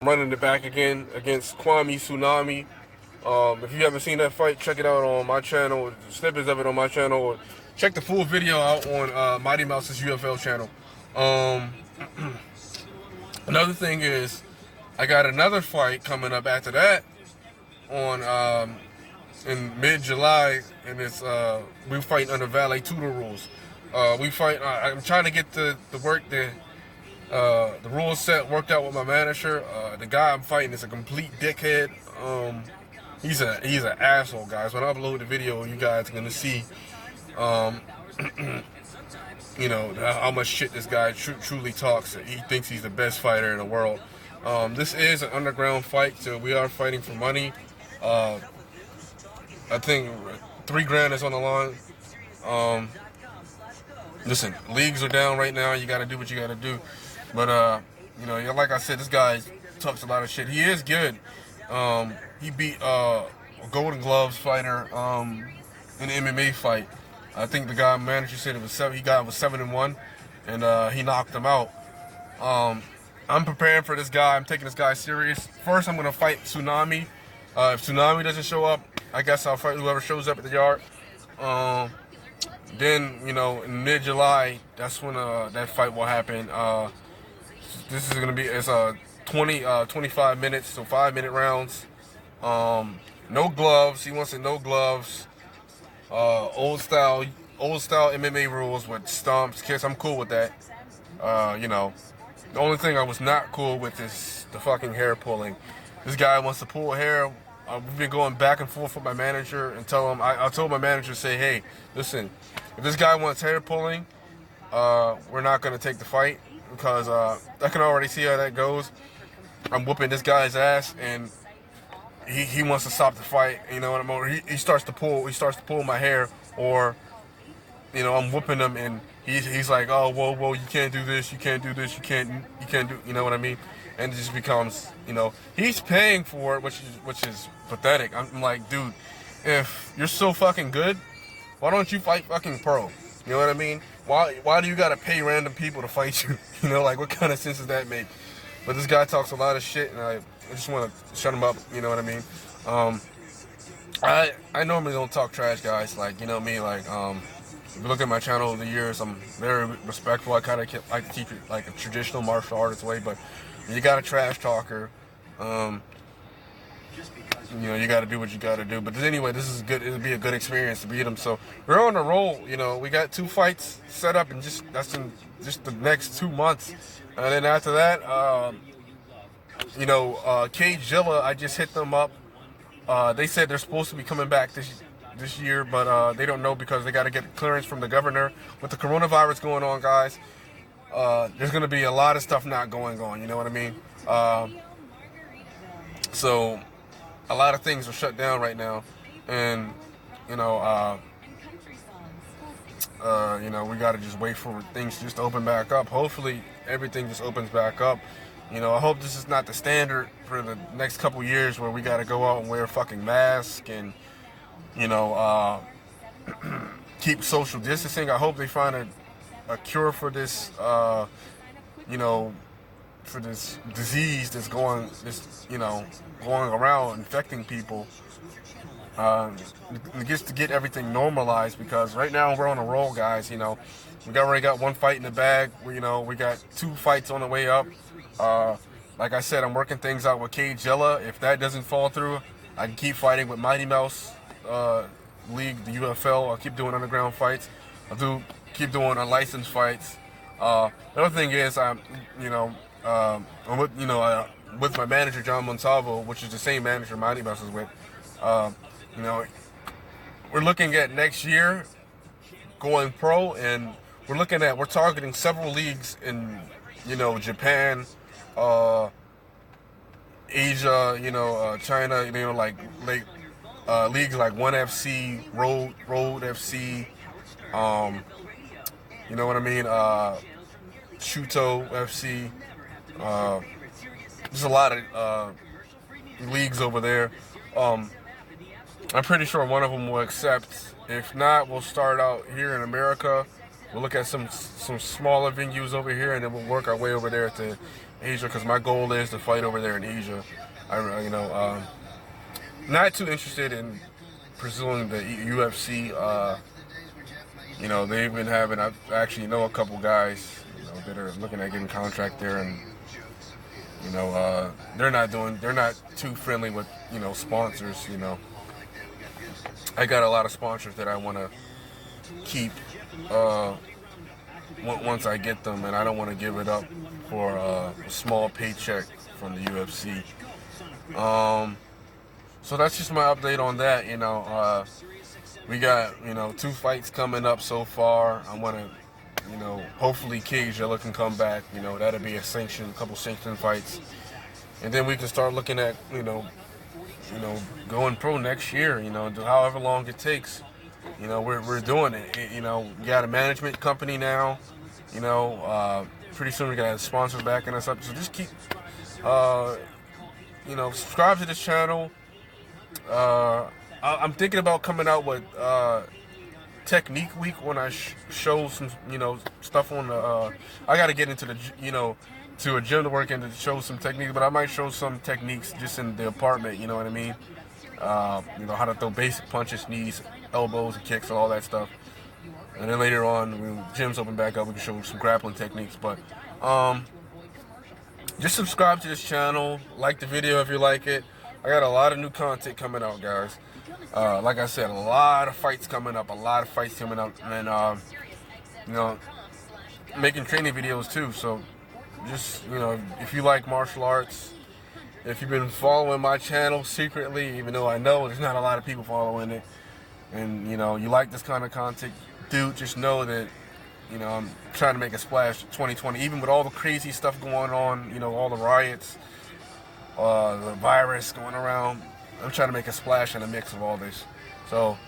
Running it back again against Kwame Tsunami. If you haven't seen that fight, check it out on my channel, snippets of it on my channel, or check the full video out on Mighty Mouse's UFL channel. Another thing is, I got another fight coming up after that on in mid-July, and it's we fight under Valet Tutor rules. We fight. I'm trying to get the rules set worked out with my manager. The guy I'm fighting is a complete dickhead. He's an asshole, guys. When I upload the video, you guys are gonna see, you know, how much shit this guy truly talks. He thinks he's the best fighter in the world. This is an underground fight, so we are fighting for money. I think $3,000 is on the line. Listen, leagues are down right now. You got to do what you got to do. But, you know, like I said, this guy talks a lot of shit. He is good. He beat a Golden Gloves fighter in an MMA fight. I think the guy manager said it was 7-1, and he knocked him out. I'm preparing for this guy. I'm taking this guy serious. First, I'm going to fight Tsunami. If Tsunami doesn't show up, I guess I'll fight whoever shows up at the yard. Then, you know, in mid-July, that's when that fight will happen. This is going to be, it's 25 minutes, so 5-minute rounds. No gloves. He wants it no gloves. Old style MMA rules with stomps, kicks. I'm cool with that. You know, the only thing I was not cool with is the fucking hair pulling. This guy wants to pull hair. We've been going back and forth with my manager and tell him. I told my manager, say, hey, listen, if this guy wants hair pulling, we're not gonna take the fight because I can already see how that goes. I'm whooping this guy's ass, and he wants to stop the fight. You know what I mean? He starts to pull my hair, or you know, I'm whooping him, and he's like, oh, whoa, you can't do this, you can't do this, you can't do, you know what I mean? And it just becomes, you know, he's paying for it, which is pathetic. I'm like, dude, if you're so fucking good, why don't you fight fucking pro? You know what I mean? Why do you gotta pay random people to fight you? You know, like, what kind of sense does that make? But this guy talks a lot of shit, and I just want to shut him up. You know what I mean? I normally don't talk trash, guys. Like, you know me. Like, if you look at my channel over the years, I'm very respectful. I kind of like to keep it like a traditional martial artist way, but you got a trash talker. You know, you got to do what you got to do. But anyway, this is good. It'll be a good experience to beat him. So we're on a roll. You know, we got 2 fights set up, and that's in just the next 2 months. And then after that, you know, Cage Zilla, I just hit them up. They said they're supposed to be coming back this year, but they don't know because they got to get clearance from the governor. With the coronavirus going on, guys, there's going to be a lot of stuff not going on. You know what I mean? So a lot of things are shut down right now, and you know, we got to just wait for things just to open back up. Hopefully, everything just opens back up. You know, I hope this is not the standard for the next couple years where we got to go out and wear a fucking mask and, you know, keep social distancing. I hope they find a cure for this, you know, for this disease that's going around infecting people. Just to get everything normalized, because right now we're on a roll, guys. You know, we already got 1 fight in the bag. We got 2 fights on the way up. Like I said, I'm working things out with Cage Zilla. If that doesn't fall through, I can keep fighting with Mighty Mouse League, the UFL. I'll keep doing underground fights. Keep doing unlicensed fights. The other thing is, I'm with my manager John Montalvo, which is the same manager Mighty Mouse is with. You know, we're looking at next year going pro, and we're targeting several leagues in, you know, Japan, Asia, you know, China, you know, like leagues like ONE FC, Road FC, you know what I mean, Shuto FC. There's a lot of leagues over there. I'm pretty sure one of them will accept. If not, we'll start out here in America. We'll look at some smaller venues over here, and then we'll work our way over there to Asia. Because my goal is to fight over there in Asia. Not too interested in pursuing the UFC. They've been having. I actually know a couple guys, that are looking at getting contract there, and they're not too friendly with sponsors. I got a lot of sponsors that I want to keep once I get them, and I don't want to give it up for a small paycheck from the UFC. So that's just my update on that. We got 2 fights coming up so far. I want to hopefully Kajella can come back. That'll be a couple sanctioned fights, and then we can start looking at going pro next year. However long it takes. We're doing it. We got a management company now. Pretty soon we got sponsors backing us up. So just keep, subscribe to this channel. I'm thinking about coming out with Technique Week when I show some, stuff on the. I got to get into the, to a gym to work and to show some techniques, but I might show some techniques just in the apartment. You know what I mean? How to throw basic punches, knees, elbows, and kicks, and all that stuff. And then later on, when gyms open back up, we can show some grappling techniques. But just subscribe to this channel, like the video if you like it. I got a lot of new content coming out, guys. Like I said, a lot of fights coming up, and making training videos too. So just, if you like martial arts, if you've been following my channel secretly, even though I know there's not a lot of people following it, and you like this kind of content, dude, just know that I'm trying to make a splash 2020, even with all the crazy stuff going on, all the riots, the virus going around. I'm trying to make a splash in the mix of all this. So